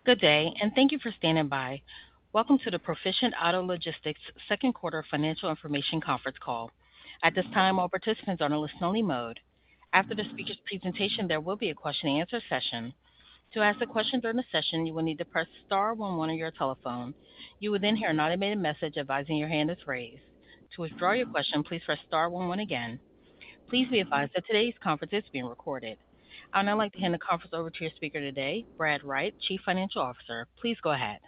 Good day, and thank you for standing by. Welcome to the Proficient Auto Logistics second quarter financial information conference call. At this time, all participants are on a listen-only mode. After the speaker's presentation, there will be a question-and-answer session. To ask a question during the session, you will need to press star 11 on your telephone. You will then hear an automated message advising your hand is raised. To withdraw your question, please press star 11 again. Please be advised that today's conference is being recorded. I would now like to hand the conference over to your speaker today, Brad Wright, Chief Financial Officer. Please go ahead.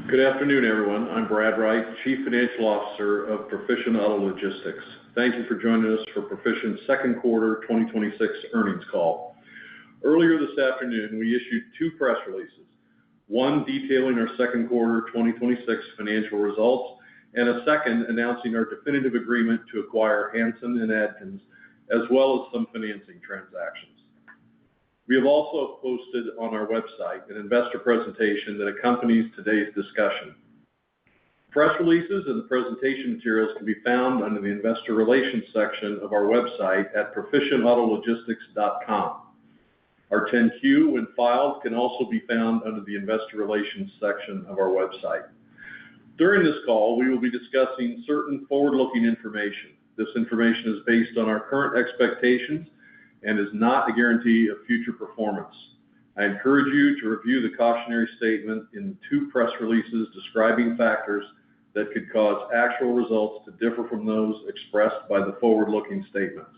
Good afternoon, everyone. I'm Brad Wright, Chief Financial Officer of Proficient Auto Logistics. Thank you for joining us for Proficient's second quarter 2026 earnings call. Earlier this afternoon, we issued two press releases, one detailing our second quarter 2026 financial results, and a second announcing our definitive agreement to acquire Hansen and Adkins, as well as some financing transactions. We have also posted on our website an investor presentation that accompanies today's discussion. Press releases and the presentation materials can be found under the Investor Relations section of our website at proficientautologistics.com. Our 10-Q, when filed, can also be found under the Investor Relations section of our website. During this call, we will be discussing certain forward-looking information. This information is based on our current expectations and is not a guarantee of future performance. I encourage you to review the cautionary statement in the two press releases describing factors that could cause actual results to differ from those expressed by the forward-looking statements.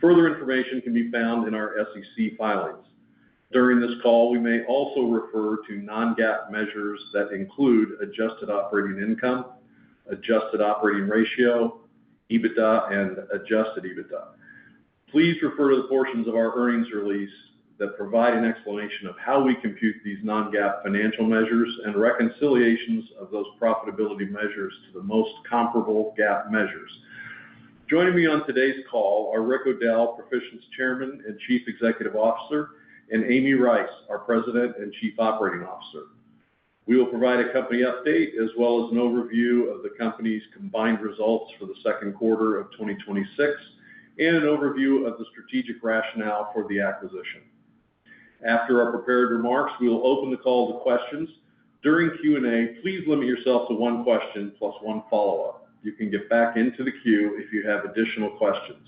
Further information can be found in our SEC filings. During this call, we may also refer to non-GAAP measures that include adjusted operating income, adjusted operating ratio, EBITDA, and adjusted EBITDA. Please refer to the portions of our earnings release that provide an explanation of how we compute these non-GAAP financial measures and reconciliations of those profitability measures to the most comparable GAAP measures. Joining me on today's call are Rick O'Dell, Proficient's Chairman and Chief Executive Officer, and Amy Rice, our President and Chief Operating Officer. We will provide a company update as well as an overview of the company's combined results for the second quarter of 2026 and an overview of the strategic rationale for the acquisition. After our prepared remarks, we will open the call to questions. During Q&A, please limit yourself to one question plus one follow-up. You can get back into the queue if you have additional questions.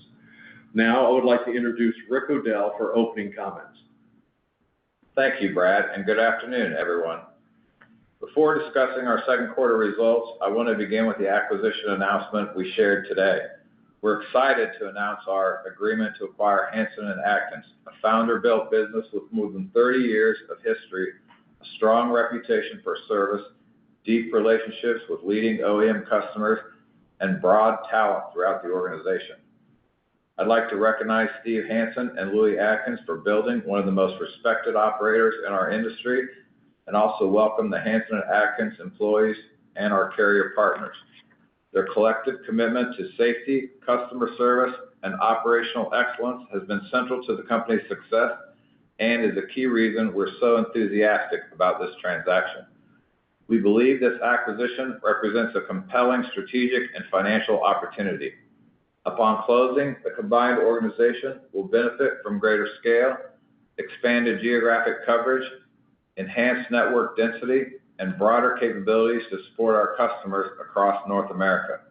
Now, I would like to introduce Rick O'Dell for opening comments. Thank you, Brad, and good afternoon, everyone. Before discussing our second quarter results, I want to begin with the acquisition announcement we shared today. We're excited to announce our agreement to acquire Hansen and Adkins, a founder-built business with more than 30 years of history, a strong reputation for service, deep relationships with leading OEM customers, and broad talent throughout the organization. I'd like to recognize Steve Hansen and Louis Adkins for building one of the most respected operators in our industry, and also welcome the Hansen and Adkins employees and our carrier partners. Their collective commitment to safety, customer service, and operational excellence has been central to the company's success and is a key reason we're so enthusiastic about this transaction. We believe this acquisition represents a compelling strategic and financial opportunity. Upon closing, the combined organization will benefit from greater scale, expanded geographic coverage, enhanced network density, and broader capabilities to support our customers across North America.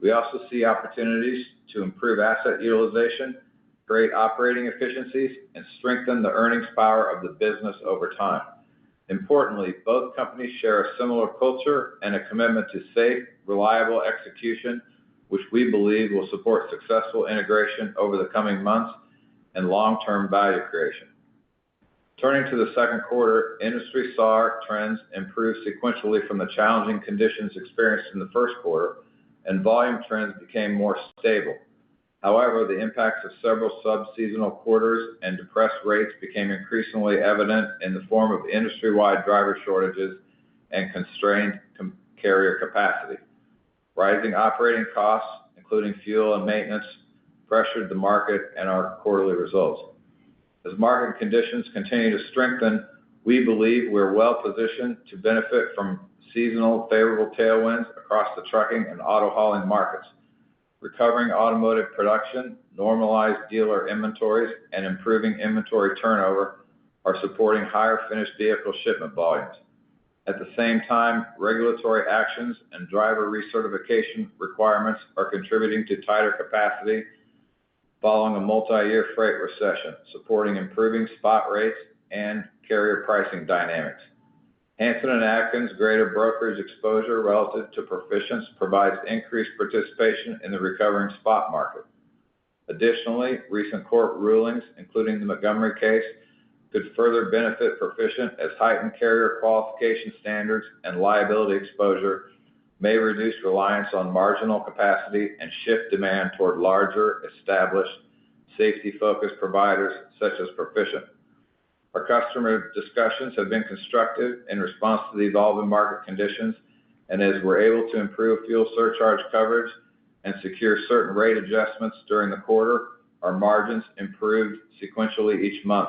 We also see opportunities to improve asset utilization, create operating efficiencies, and strengthen the earnings power of the business over time. Importantly, both companies share a similar culture and a commitment to safe, reliable execution, which we believe will support successful integration over the coming months and long-term value creation. Turning to the second quarter, industry SAR trends improved sequentially from the challenging conditions experienced in the first quarter, and volume trends became more stable. However, the impacts of several sub-seasonal quarters and depressed rates became increasingly evident in the form of industry-wide driver shortages and constrained carrier capacity. Rising operating costs, including fuel and maintenance, pressured the market and our quarterly results. As market conditions continue to strengthen, we believe we're well positioned to benefit from seasonal favorable tailwinds across the trucking and auto hauling markets. Recovering automotive production, normalized dealer inventories, and improving inventory turnover are supporting higher finished vehicle shipment volumes. At the same time, regulatory actions and driver recertification requirements are contributing to tighter capacity following a multi-year freight recession, supporting improving spot rates and carrier pricing dynamics. Hanson & Atkins' greater brokerage exposure relative to Proficient's provides increased participation in the recovering spot market. Additionally, recent court rulings, including the Montgomery case, could further benefit Proficient as heightened carrier qualification standards and liability exposure may reduce reliance on marginal capacity and shift demand toward larger, established, safety-focused providers such as Proficient. Our customer discussions have been constructive in response to the evolving market conditions, and as we're able to improve fuel surcharge coverage and secure certain rate adjustments during the quarter, our margins improved sequentially each month,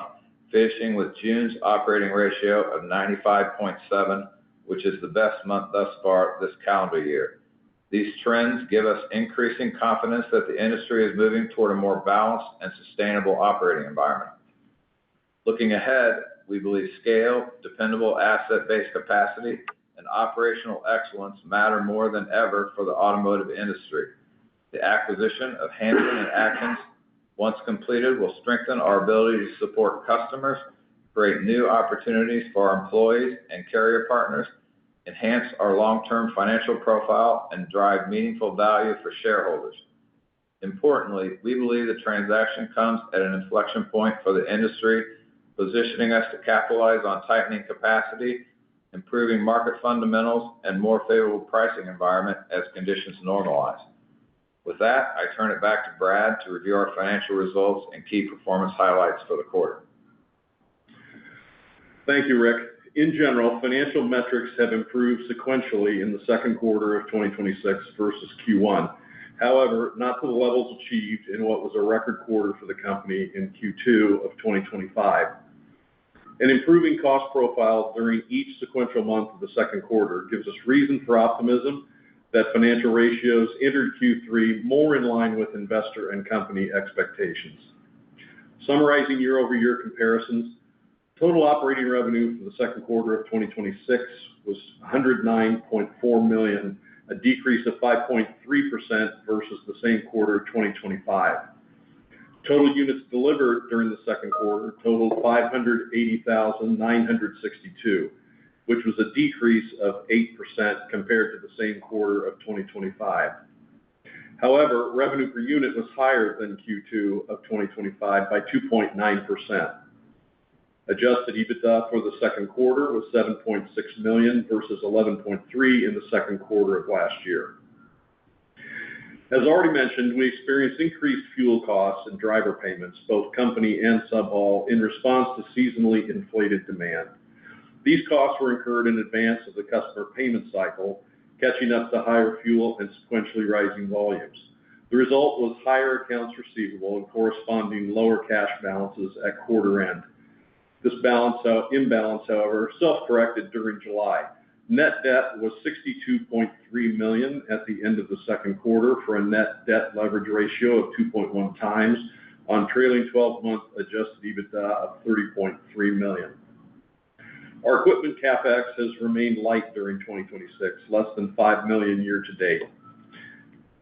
finishing with June's operating ratio of 95.7, which is the best month thus far this calendar year. These trends give us increasing confidence that the industry is moving toward a more balanced and sustainable operating environment. Looking ahead, we believe scale, dependable asset-based capacity, and operational excellence matter more than ever for the automotive industry. The acquisition of Hanson & Atkins, once completed, will strengthen our ability to support customers, create new opportunities for our employees and carrier partners, enhance our long-term financial profile, and drive meaningful value for shareholders. Importantly, we believe the transaction comes at an inflection point for the industry, positioning us to capitalize on tightening capacity, improving market fundamentals, and more favorable pricing environment as conditions normalize. With that, I turn it back to Brad to review our financial results and key performance highlights for the quarter. Thank you, Rick. In general, financial metrics have improved sequentially in the second quarter of 2026 versus Q1. However, not to the levels achieved in what was a record quarter for the company in Q2 of 2025. An improving cost profile during each sequential month of the second quarter gives us reason for optimism that financial ratios entered Q3 more in line with investor and company expectations. Summarizing year-over-year comparisons, total operating revenue for the second quarter of 2026 was $109.4 million, a decrease of 5.3% versus the same quarter of 2025. Total units delivered during the second quarter totaled 580,962, which was a decrease of 8% compared to the same quarter of 2025. However, revenue per unit was higher than Q2 of 2025 by 2.9%. Adjusted EBITDA for the second quarter was $7.6 million versus $11.3 million in the second quarter of last year. As already mentioned, we experienced increased fuel costs and driver payments, both company and sub-haul, in response to seasonally inflated demand. These costs were incurred in advance of the customer payment cycle, catching up to higher fuel and sequentially rising volumes. The result was higher accounts receivable and corresponding lower cash balances at quarter end. This imbalance, however, self-corrected during July. Net debt was $62.3 million at the end of the second quarter for a net debt leverage ratio of 2.1 times on trailing 12-month adjusted EBITDA of $30.3 million. Our equipment CapEx has remained light during 2026, less than $5 million year to date.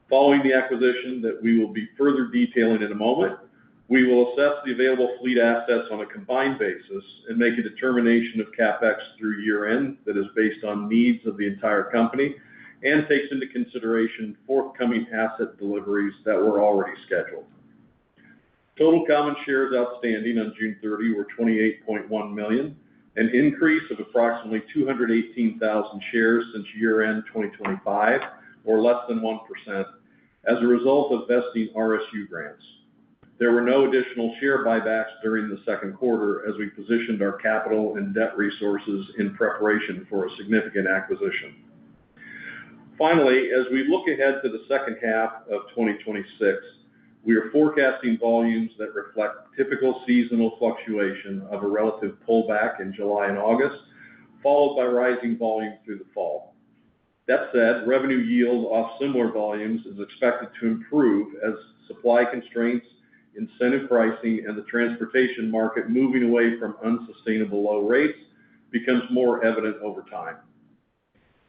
Following the acquisition that we will be further detailing in a moment, we will assess the available fleet assets on a combined basis and make a determination of CapEx through year-end that is based on needs of the entire company and takes into consideration forthcoming asset deliveries that were already scheduled. Total common shares outstanding on June 30 were 28.1 million, an increase of approximately 218,000 shares since year-end 2025, or less than 1%, as a result of vesting RSU grants. There were no additional share buybacks during the second quarter as we positioned our capital and debt resources in preparation for a significant acquisition. Finally, as we look ahead to the second half of 2026, we are forecasting volumes that reflect typical seasonal fluctuation of a relative pullback in July and August, followed by rising volume through the fall. That said, revenue yield off similar volumes is expected to improve as supply constraints, incentive pricing, and the transportation market moving away from unsustainable low rates becomes more evident over time.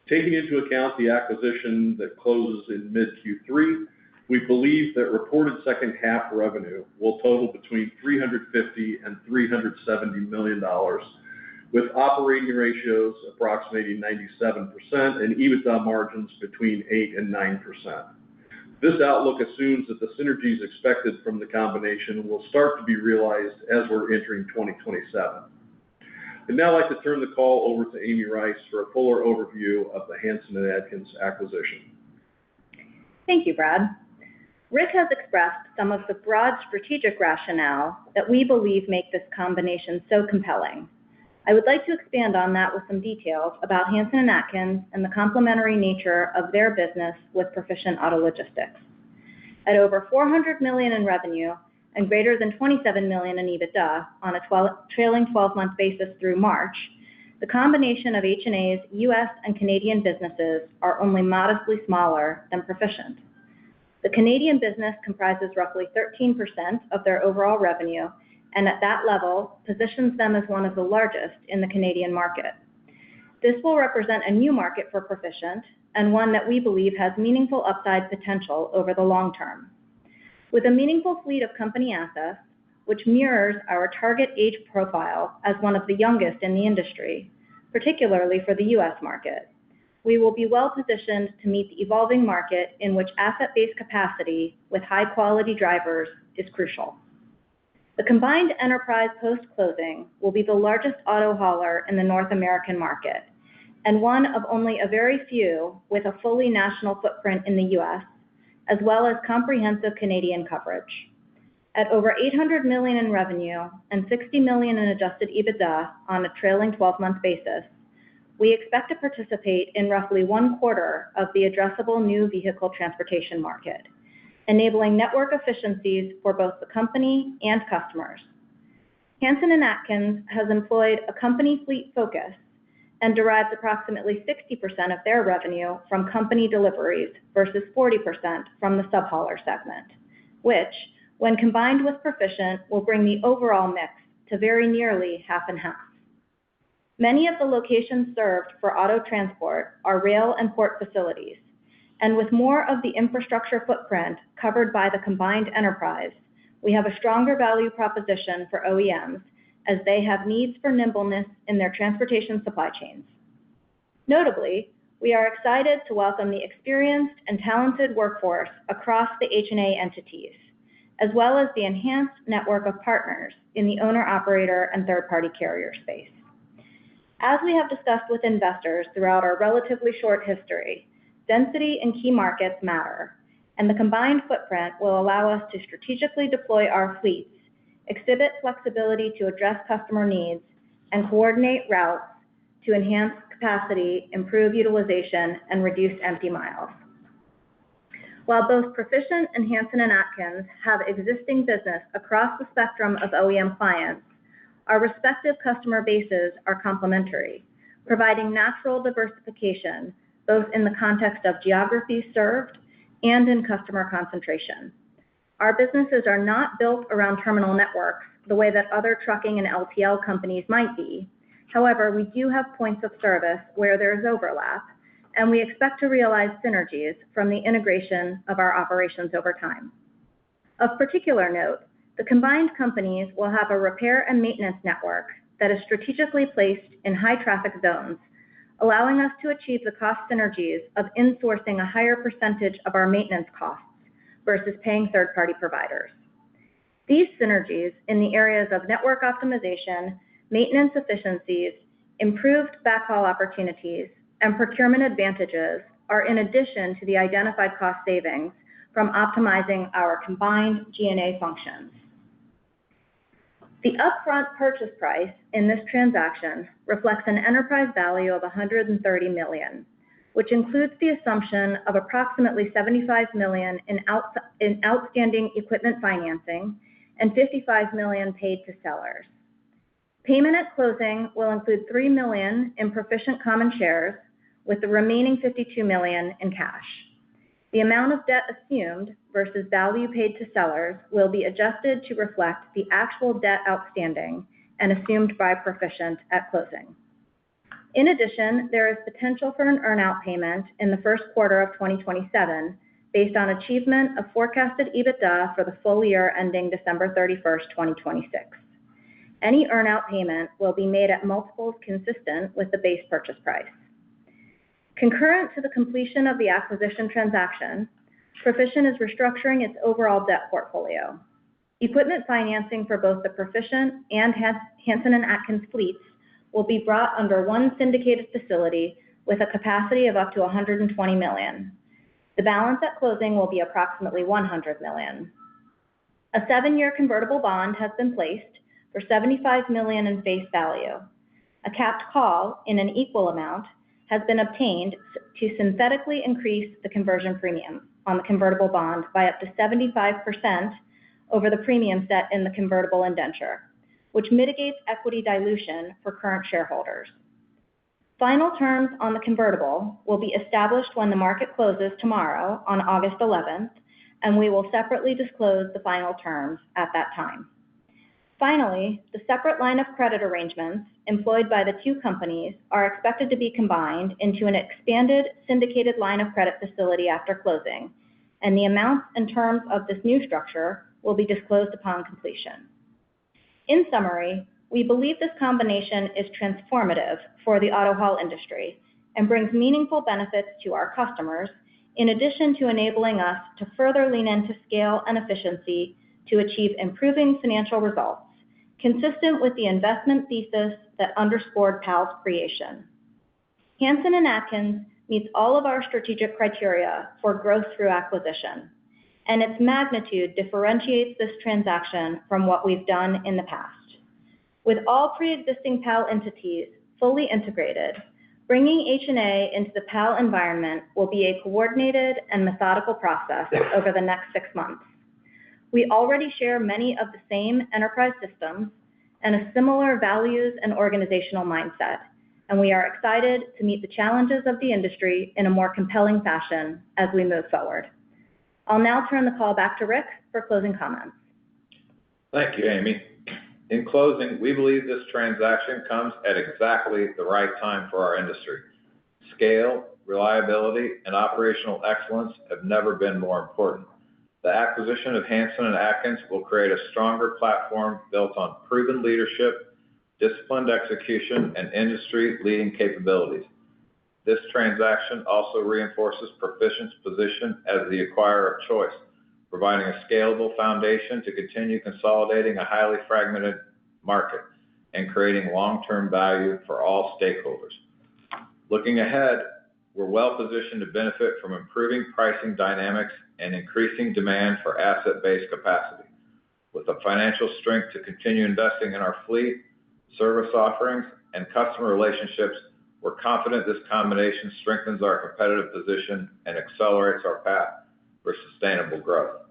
Taking into account the acquisition that closes in mid-Q3, we believe that reported second half revenue will total between $350 and $370 million, with operating ratios approximating 97% and EBITDA margins between 8 and 9%. This outlook assumes that the synergies expected from the combination will start to be realized as we're entering 2027. I'd now like to turn the call over to Amy Rice for a fuller overview of the Hansen & Adkins acquisition. Thank you, Brad. Rick has expressed some of the broad strategic rationale that we believe make this combination so compelling. I would like to expand on that with some details about Hansen & Adkins and the complementary nature of their business with Proficient Auto Logistics. At over $400 million in revenue and greater than $27 million in EBITDA on a trailing 12-month basis through March, the combination of H&A's U.S. and Canadian businesses are only modestly smaller than Proficient. The Canadian business comprises roughly 13% of their overall revenue, and at that level positions them as one of the largest in the Canadian market. This will represent a new market for Proficient and one that we believe has meaningful upside potential over the long term. With a meaningful fleet of company assets, which mirrors our target age profile as one of the youngest in the industry, particularly for the U.S. market, we will be well positioned to meet the evolving market in which asset-based capacity with high-quality drivers is crucial. The combined enterprise post-closing will be the largest auto hauler in the North American market, and one of only a very few with a fully national footprint in the U.S., as well as comprehensive Canadian coverage. At over $800 million in revenue and $60 million in adjusted EBITDA on a trailing 12-month basis, we expect to participate in roughly 1/4 of the addressable new vehicle transportation market, enabling network efficiencies for both the company and customers. Hansen & Adkins has employed a company fleet focus and derives approximately 60% of their revenue from company deliveries versus 40% from the subhauler segment, which, when combined with Proficient, will bring the overall mix to very nearly half and half. Many of the locations served for auto transport are rail and port facilities, and with more of the infrastructure footprint covered by the combined enterprise, we have a stronger value proposition for OEMs as they have needs for nimbleness in their transportation supply chains. Notably, we are excited to welcome the experienced and talented workforce across the H&A entities, as well as the enhanced network of partners in the owner-operator and third-party carrier space. As we have discussed with investors throughout our relatively short history, density in key markets matter, and the combined footprint will allow us to strategically deploy our fleets, exhibit flexibility to address customer needs, and coordinate routes to enhance capacity, improve utilization, and reduce empty miles. While both Proficient and Hansen & Adkins have existing business across the spectrum of OEM clients, our respective customer bases are complementary, providing natural diversification both in the context of geography served and in customer concentration. Our businesses are not built around terminal networks the way that other trucking and LTL companies might be. However, we do have points of service where there is overlap, and we expect to realize synergies from the integration of our operations over time. Of particular note, the combined companies will have a repair and maintenance network that is strategically placed in high traffic zones, allowing us to achieve the cost synergies of insourcing a higher percentage of our maintenance costs versus paying third-party providers. These synergies in the areas of network optimization, maintenance efficiencies, improved backhaul opportunities, and procurement advantages are in addition to the identified cost savings from optimizing our combined G&A functions. The upfront purchase price in this transaction reflects an enterprise value of $130 million, which includes the assumption of approximately $75 million in outstanding equipment financing and $55 million paid to sellers. Payment at closing will include $3 million in Proficient common shares, with the remaining $52 million in cash. The amount of debt assumed versus value paid to sellers will be adjusted to reflect the actual debt outstanding and assumed by Proficient at closing. In addition, there is potential for an earnout payment in the first quarter of 2027 based on achievement of forecasted EBITDA for the full year ending December 31st, 2026. Any earnout payment will be made at multiples consistent with the base purchase price. Concurrent to the completion of the acquisition transaction, Proficient is restructuring its overall debt portfolio. Equipment financing for both the Proficient and Hansen and Atkins fleets will be brought under one syndicated facility with a capacity of up to $120 million. The balance at closing will be approximately $100 million. A 7-year convertible bond has been placed for $75 million in face value. A capped call in an equal amount has been obtained to synthetically increase the conversion premium on the convertible bond by up to 75% over the premium set in the convertible indenture, which mitigates equity dilution for current shareholders. Final terms on the convertible will be established when the market closes tomorrow on August 11th, and we will separately disclose the final terms at that time. Finally, the separate line of credit arrangements employed by the two companies are expected to be combined into an expanded syndicated line of credit facility after closing, and the amounts and terms of this new structure will be disclosed upon completion. In summary, we believe this combination is transformative for the auto haul industry and brings meaningful benefits to our customers, in addition to enabling us to further lean into scale and efficiency to achieve improving financial results, consistent with the investment thesis that underscored PAL's creation. Hansen and Atkins meets all of our strategic criteria for growth through acquisition, and its magnitude differentiates this transaction from what we've done in the past. With all pre-existing PAL entities fully integrated, bringing H&A into the PAL environment will be a coordinated and methodical process over the next 6 months. We already share many of the same enterprise systems and a similar values and organizational mindset, and we are excited to meet the challenges of the industry in a more compelling fashion as we move forward. I'll now turn the call back to Rick for closing comments. Thank you, Amy. In closing, we believe this transaction comes at exactly the right time for our industry. Scale, reliability, and operational excellence have never been more important. The acquisition of Hansen and Atkins will create a stronger platform built on proven leadership, disciplined execution, and industry-leading capabilities. This transaction also reinforces Proficient's position as the acquirer of choice, providing a scalable foundation to continue consolidating a highly fragmented market and creating long-term value for all stakeholders. Looking ahead, we're well-positioned to benefit from improving pricing dynamics and increasing demand for asset-based capacity. With the financial strength to continue investing in our fleet, service offerings, and customer relationships, we're confident this combination strengthens our competitive position and accelerates our path for sustainable growth.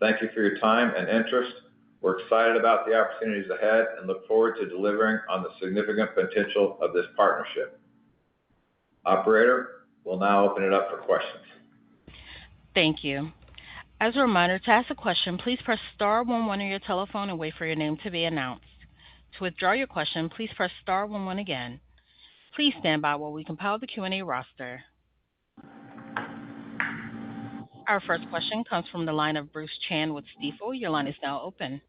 Thank you for your time and interest. We're excited about the opportunities ahead and look forward to delivering on the significant potential of this partnership. Operator, we'll now open it up for questions. Thank you. As a reminder, to ask a question, please press star 11 on your telephone and wait for your name to be announced. To withdraw your question, please press star 11 again. Please stand by while we compile the Q&A roster. Our first question comes from the line of Bruce Chan with Stifel. Your line is now open.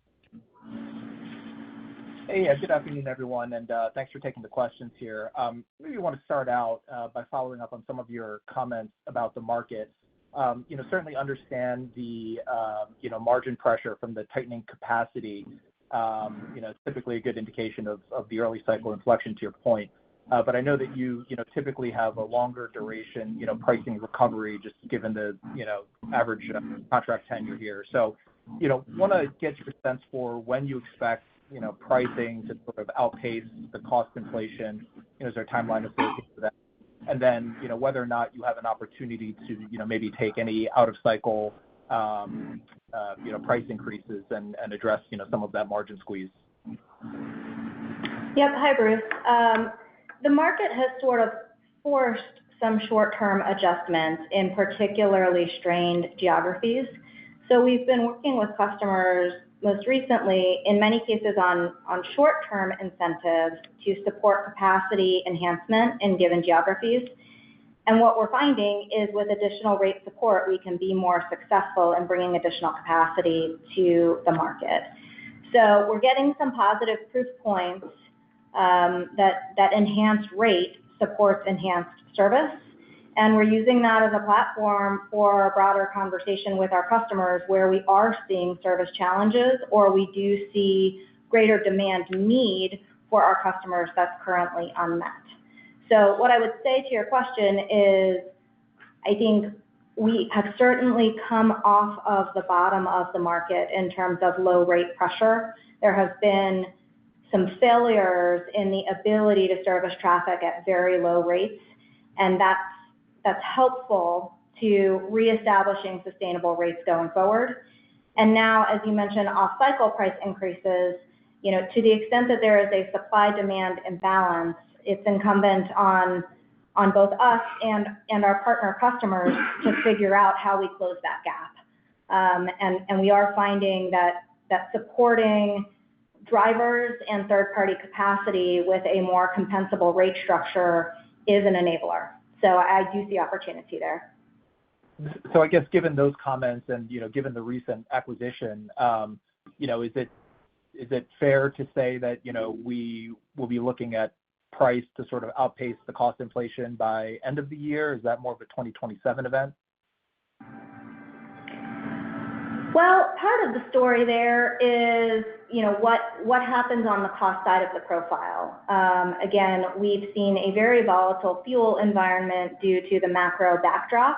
Hey, good afternoon, everyone, and thanks for taking the questions here. Maybe you want to start out by following up on some of your comments about the market. Certainly understand the, margin pressure from the tightening capacity. It's typically a good indication of the early cycle inflection to your point. But I know that you typically have a longer duration, pricing recovery, just given the, average contract tenure here. So, want to get your sense for when you expect, pricing to sort of outpace the cost inflation. Is there a timeline associated with that? And then, whether or not you have an opportunity to, maybe take any out of cycle, price increases and address, some of that margin squeeze. Yep. Hi, Bruce. The market has sort of forced some short-term adjustments in particularly strained geographies. So we've been working with customers most recently, in many cases on short-term incentives to support capacity enhancement in given geographies. And what we're finding is with additional rate support, we can be more successful in bringing additional capacity to the market. So we're getting some positive proof points that enhanced rate supports enhanced service. And we're using that as a platform for a broader conversation with our customers where we are seeing service challenges or we do see greater demand need for our customers that's currently unmet. So what I would say to your question is, I think we have certainly come off of the bottom of the market in terms of low rate pressure. There have been some failures in the ability to service traffic at very low rates, and that's helpful to reestablishing sustainable rates going forward. And now, as you mentioned, off-cycle price increases, to the extent that there is a supply-demand imbalance, it's incumbent on both us and our partner customers to figure out how we close that gap. And we are finding that supporting drivers and third-party capacity with a more compensable rate structure is an enabler. So I do see opportunity there. So I guess given those comments and, given the recent acquisition, is it fair to say that, we will be looking at price to sort of outpace the cost inflation by end of the year? Is that more of a 2027 event? Well, part of the story there is, what happens on the cost side of the profile. Again, we've seen a very volatile fuel environment due to the macro backdrop.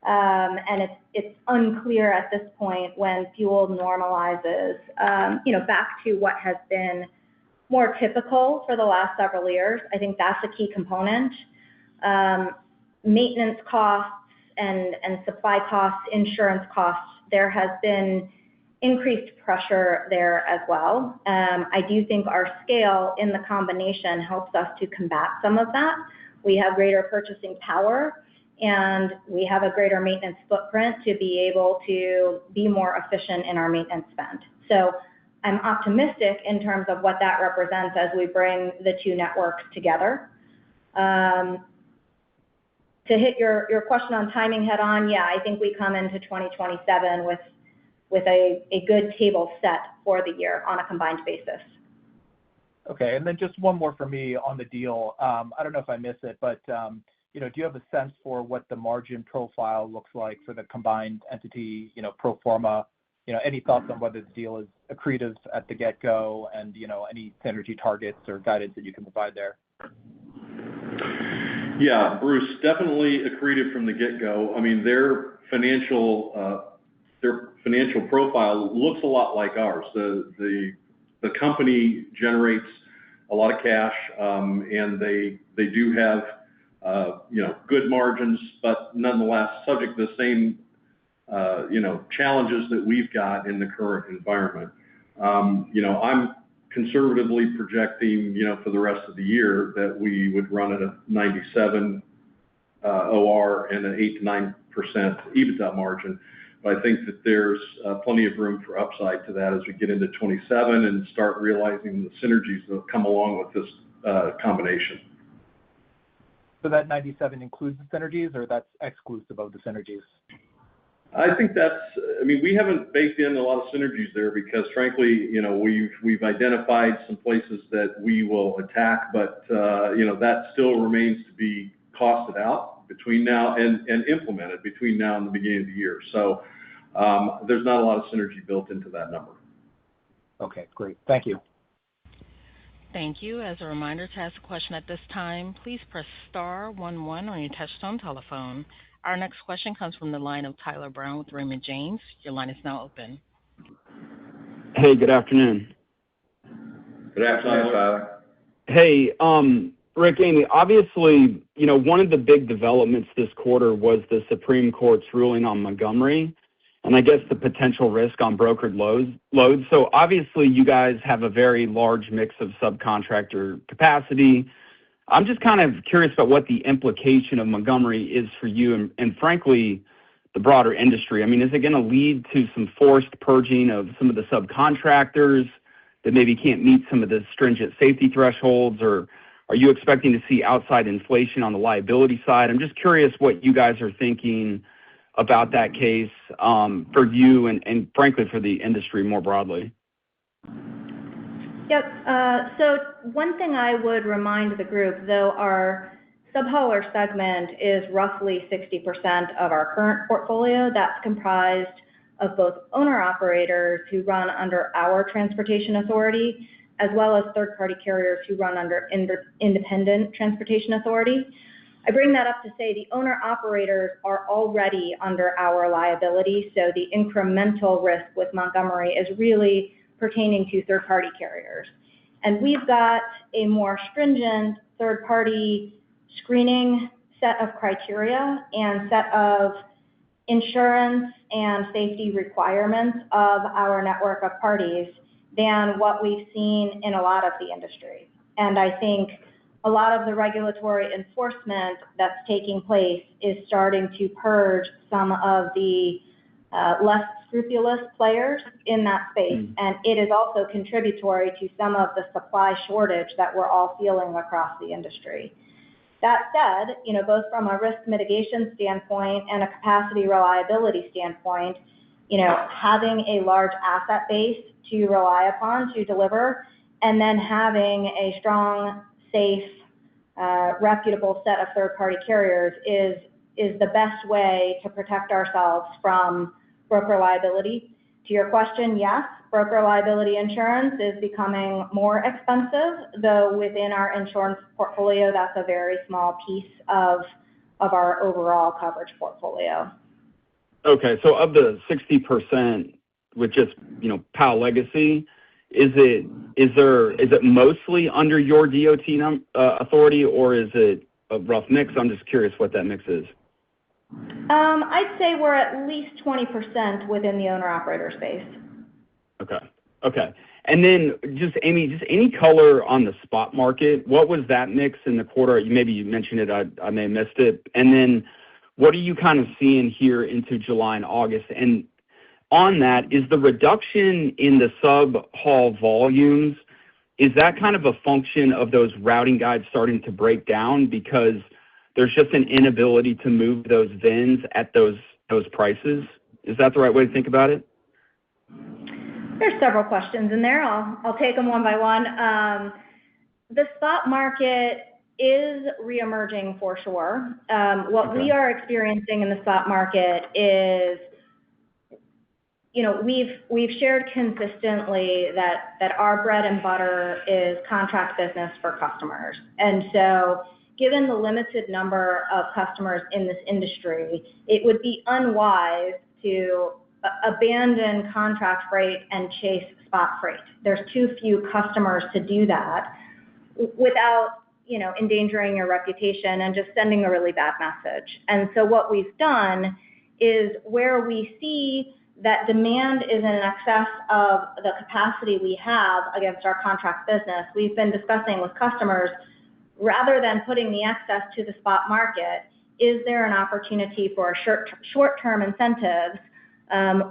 And it's unclear at this point when fuel normalizes, back to what has been more typical for the last several years. I think that's a key component. Maintenance costs and supply costs, insurance costs, there has been increased pressure there as well. I do think our scale in the combination helps us to combat some of that. We have greater purchasing power, and we have a greater maintenance footprint to be able to be more efficient in our maintenance spend. So I'm optimistic in terms of what that represents as we bring the two networks together. To hit your question on timing head on, yeah, I think we come into 2027 with a good table set for the year on a combined basis. Okay, and then just one more for me on the deal. I don't know if I missed it, but do you have a sense for what the margin profile looks like for the combined entity, pro forma? Any thoughts on whether the deal is accretive at the get-go and, any synergy targets or guidance that you can provide there? Yeah, Bruce, definitely accretive from the get-go. I mean, their financial profile looks a lot like ours. The company generates a lot of cash, and they do have good margins, but nonetheless subject to the same challenges that we've got in the current environment. I'm conservatively projecting, for the rest of the year that we would run at a 97 OR and an 8 to 9% EBITDA margin. But I think that there's plenty of room for upside to that as we get into 27 and start realizing the synergies that come along with this combination. So that 97 includes the synergies, or that's exclusive of the synergies? I think we haven't baked in a lot of synergies there because frankly, we've identified some places that we will attack, but that still remains to be costed out between now and implemented between now and the beginning of the year. So there's not a lot of synergy built into that number. Okay, great. Thank you. Thank you. As a reminder, to ask a question at this time, please press star 11 on your touchtone telephone. Our next question comes from the line of Tyler Brown with Raymond James. Your line is now open. Hey, good afternoon. Good afternoon, Tyler. Hey, Rick, Amy, obviously, one of the big developments this quarter was the Supreme Court's ruling on Montgomery, and I guess the potential risk on brokered loads. So obviously, you guys have a very large mix of subcontractor capacity. I'm just kind of curious about what the implication of Montgomery is for you and frankly, the broader industry. I mean, is it going to lead to some forced purging of some of the subcontractors that maybe can't meet some of the stringent safety thresholds, or are you expecting to see outside inflation on the liability side? I'm just curious what you guys are thinking about that case for you and frankly for the industry more broadly. Yep. So one thing I would remind the group, though our subhauler segment is roughly 60% of our current portfolio, that's comprised of both owner-operators who run under our transportation authority, as well as third-party carriers who run under independent transportation authority. I bring that up to say the owner-operators are already under our liability, so the incremental risk with Montgomery is really pertaining to third-party carriers. And we've got a more stringent third-party screening set of criteria and set of insurance and safety requirements of our network of parties than what we've seen in a lot of the industry. And I think a lot of the regulatory enforcement that's taking place is starting to purge some of the less scrupulous players in that space, and it is also contributory to some of the supply shortage that we're all feeling across the industry. That said, both from a risk mitigation standpoint and a capacity reliability standpoint, having a large asset base to rely upon to deliver, and then having a strong, safe, reputable set of third-party carriers is the best way to protect ourselves from broker liability. To your question, yes, broker liability insurance is becoming more expensive, though within our insurance portfolio, that's a very small piece of our overall coverage portfolio. Okay, so of the 60% with just PAL legacy, is it mostly under your DOT authority, or is it a rough mix? I'm just curious what that mix is. I'd say we're at least 20% within the owner-operator space. Okay. And then just Amy, just any color on the spot market? What was that mix in the quarter? Maybe you mentioned it, I may have missed it. And then what are you kind of seeing here into July and August? And on that, is the reduction in the sub-haul volumes, is that kind of a function of those routing guides starting to break down because there's just an inability to move those VINs at those prices? Is that the right way to think about it? There's several questions in there. I'll take them one by one. The spot market is reemerging for sure. What we are experiencing in the spot market is, we've shared consistently that our bread and butter is contract business for customers. And so given the limited number of customers in this industry, it would be unwise to abandon contract freight and chase spot freight. There's too few customers to do that without, endangering your reputation and just sending a really bad message. And so what we've done is where we see that demand is in excess of the capacity we have against our contract business, we've been discussing with customers, rather than putting the excess to the spot market, is there an opportunity for short-term incentives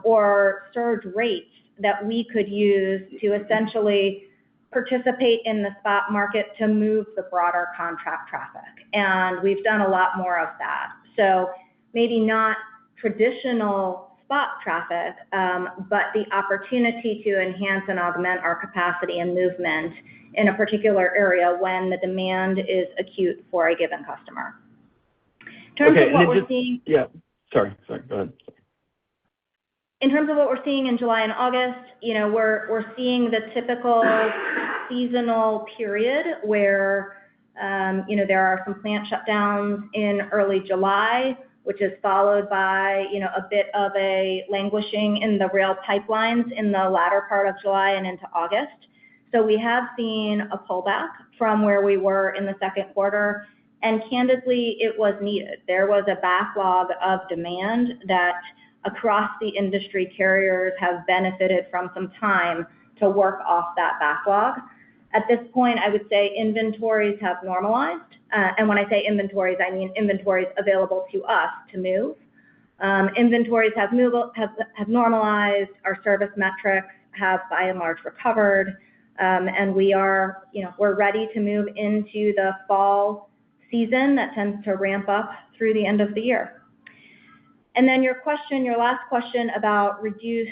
or surge rates that we could use to essentially participate in the spot market to move the broader contract traffic? And we've done a lot more of that. So maybe not traditional spot traffic, but the opportunity to enhance and augment our capacity and movement in a particular area when the demand is acute for a given customer. In terms of what we're seeing... Yeah, sorry, go ahead. In terms of what we're seeing in July and August, we're seeing the typical seasonal period where, there are some plant shutdowns in early July, which is followed by, a bit of a languishing in the rail pipelines in the latter part of July and into August. So we have seen a pullback from where we were in the second quarter, and candidly, it was needed. There was a backlog of demand that across the industry carriers have benefited from some time to work off that backlog. At this point, I would say inventories have normalized. And when I say inventories, I mean inventories available to us to move. Inventories have normalized. Our service metrics have by and large recovered. And we're ready to move into the fall season that tends to ramp up through the end of the year. And then your last question about reduced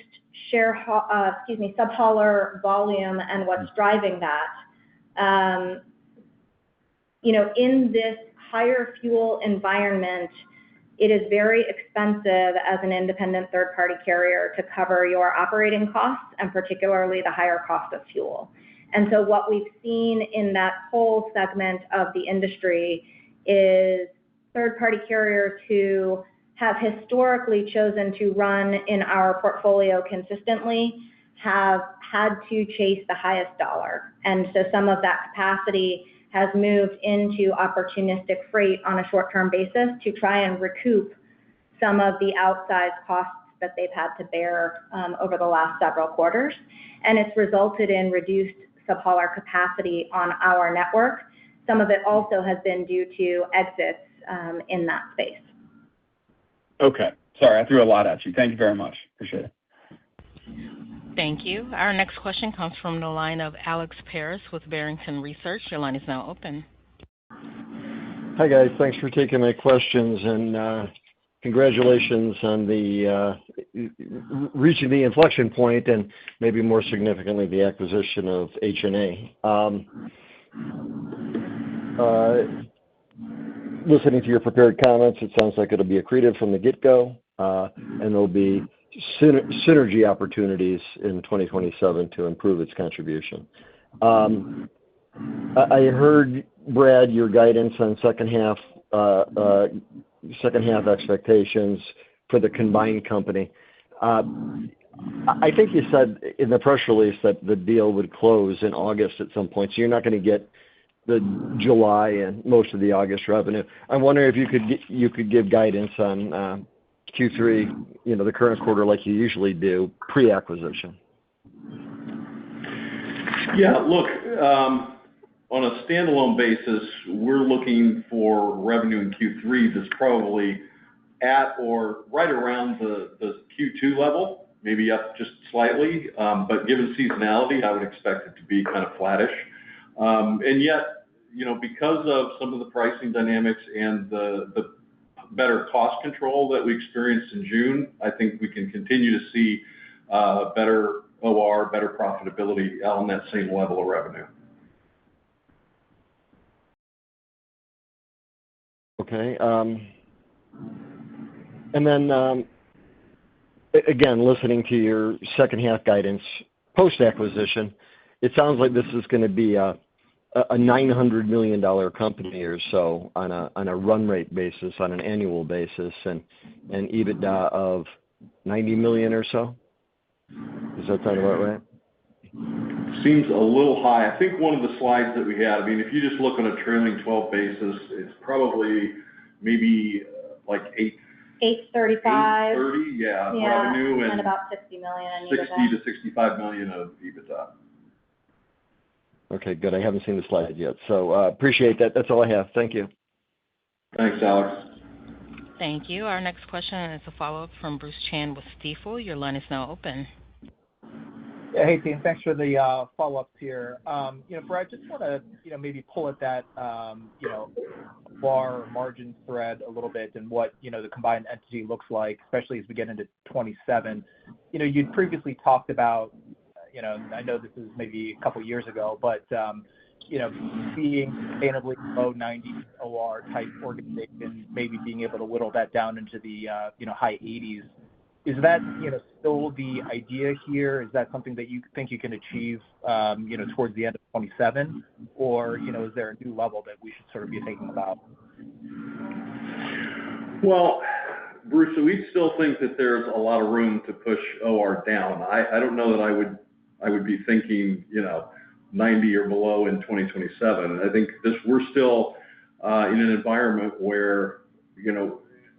subhauler volume and what's driving that. In this higher fuel environment, it is very expensive as an independent third-party carrier to cover your operating costs, and particularly the higher cost of fuel. And so what we've seen in that whole segment of the industry is third-party carriers who have historically chosen to run in our portfolio consistently have had to chase the highest dollar. And so some of that capacity has moved into opportunistic freight on a short-term basis to try and recoup some of the outsized costs that they've had to bear over the last several quarters. And it's resulted in reduced subhauler capacity on our network. Some of it also has been due to exits in that space. Okay. Sorry, I threw a lot at you. Thank you very much. Appreciate it. Thank you. Our next question comes from the line of Alex Paris with Barrington Research. Your line is now open. Hi, guys. Thanks for taking my questions, and congratulations on the reaching the inflection point and maybe more significantly the acquisition of H&A. Listening to your prepared comments, it sounds like it'll be accretive from the get-go, and there'll be synergy opportunities in 2027 to improve its contribution. I heard, Brad, your guidance on second half expectations for the combined company. I think you said in the press release that the deal would close in August at some point, so you're not going to get the July and most of the August revenue. I'm wondering if you could give guidance on Q3, the current quarter, like you usually do, pre-acquisition. Yeah, look, on a standalone basis, we're looking for revenue in Q3 that's probably at or right around the Q2 level, maybe up just slightly. But given seasonality, I would expect it to be kind of flattish. And yet, because of some of the pricing dynamics and the better cost control that we experienced in June, I think we can continue to see better OR, better profitability on that same level of revenue. Okay. And then, again, listening to your second half guidance post-acquisition, it sounds like this is going to be a $900 million company or so on a run rate basis, on an annual basis, and EBITDA of $90 million or so. Does that sound about right? Seems a little high. I think one of the slides that we had, if you just look on a trailing 12 basis, it's probably maybe like 835. 830, yeah, revenue and about $60 million in 60 to 65 million of EBITDA. Okay, good. I haven't seen the slide yet, so appreciate that. That's all I have. Thank you. Thanks, Alex. Thank you. Our next question is a follow-up from Bruce Chan with Stifel. Your line is now open. Yeah, hey, team. Thanks for the follow-ups here. Brad, just want to, maybe pull at that, bar margin thread a little bit and what, the combined entity looks like, especially as we get into 27. You'd previously talked about, I know this is maybe a couple years ago, but, being sustainably below 90 OR type organization, maybe being able to whittle that down into the, high 80s. Is that, still the idea here? Is that something that you think you can achieve, towards the end of 27? Or, is there a new level that we should sort of be thinking about? Well, Bruce, so we still think that there's a lot of room to push OR down. I don't know that I would be thinking, 90 or below in 2027. I think we're still in an environment where,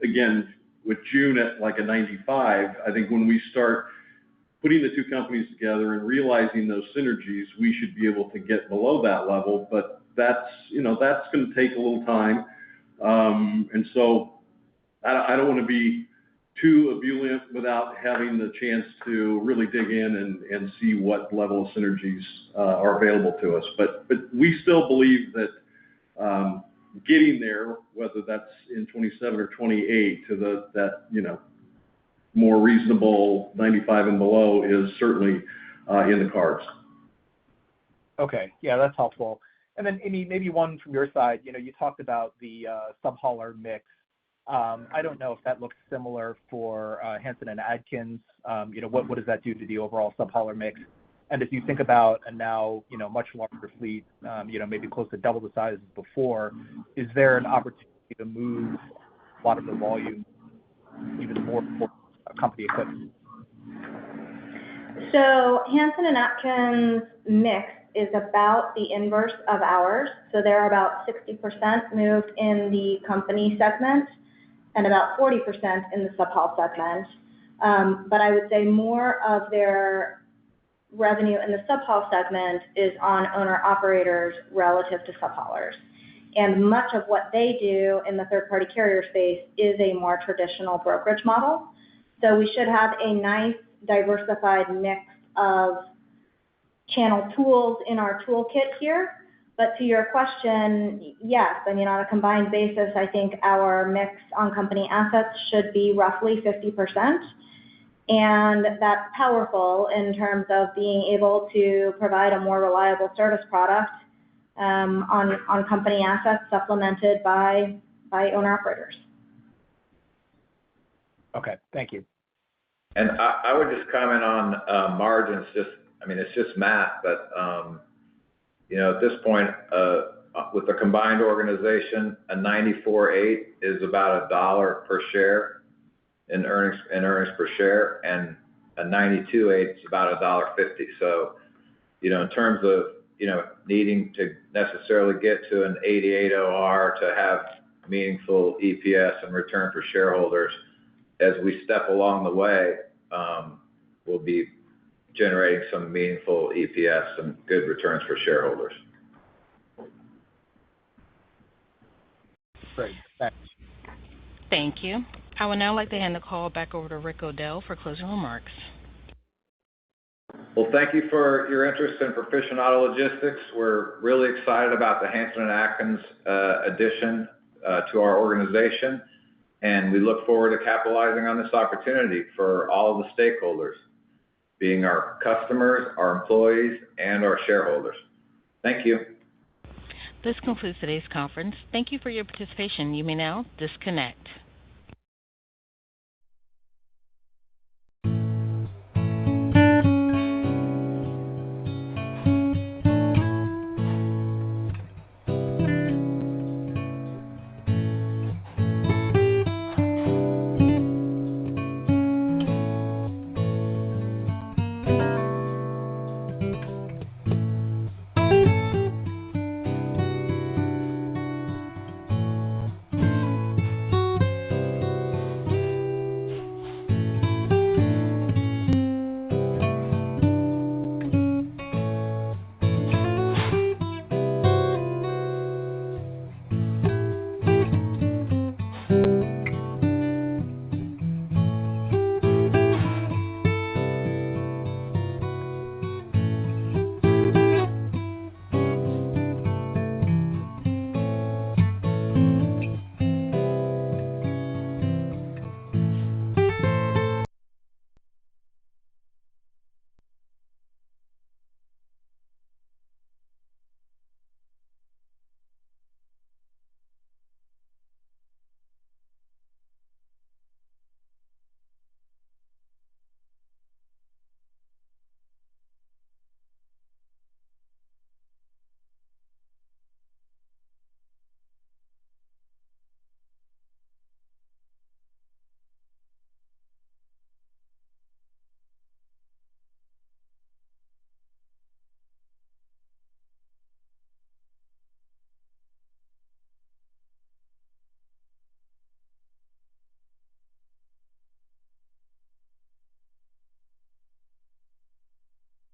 again, with June at like a 95, I think when we start putting the two companies together and realizing those synergies, we should be able to get below that level. But that's going to take a little time. And so I don't want to be too ebullient without having the chance to really dig in and see what level of synergies are available to us. But we still believe that getting there, whether that's in 27 or 28, to that more reasonable 95 and below is certainly in the cards. Okay, yeah, that's helpful. And then Amy, maybe one from your side. You talked about the sub-hauler mix. I don't know if that looks similar for Hansen and Adkins. What does that do to the overall sub-hauler mix? And if you think about a now much larger fleet, maybe close to double the size as before, is there an opportunity to move a lot of the volume even more for company equipment? So Hansen and Atkins mix is about the inverse of ours. So they're about 60% moved in the company segment and about 40% in the sub-haul segment. But I would say more of their revenue in the sub-haul segment is on owner-operators relative to sub-haulers. And much of what they do in the third-party carrier space is a more traditional brokerage model. So we should have a nice diversified mix of channel tools in our toolkit here. But to your question, yes, on a combined basis, I think our mix on company assets should be roughly 50%. And that's powerful in terms of being able to provide a more reliable service product on company assets supplemented by owner-operators. Okay, thank you. And I would just comment on margins. It's just math, but at this point, with the combined organization, a 94.8 is about $1 per share in earnings per share, and a 92.8 is about $1.50. So, in terms of needing to necessarily get to an 88 OR to have meaningful EPS and return for shareholders, as we step along the way, we'll be generating some meaningful EPS and good returns for shareholders. Great, thanks. Thank you. I would now like to hand the call back over to Rick O'Dell for closing remarks. Well, thank you for your interest in Proficient Auto Logistics. We're really excited about the Hansen and Atkins addition to our organization, and we look forward to capitalizing on this opportunity for all of the stakeholders, being our customers, our employees, and our shareholders. Thank you. This concludes today's conference. Thank you for your participation. You may now disconnect.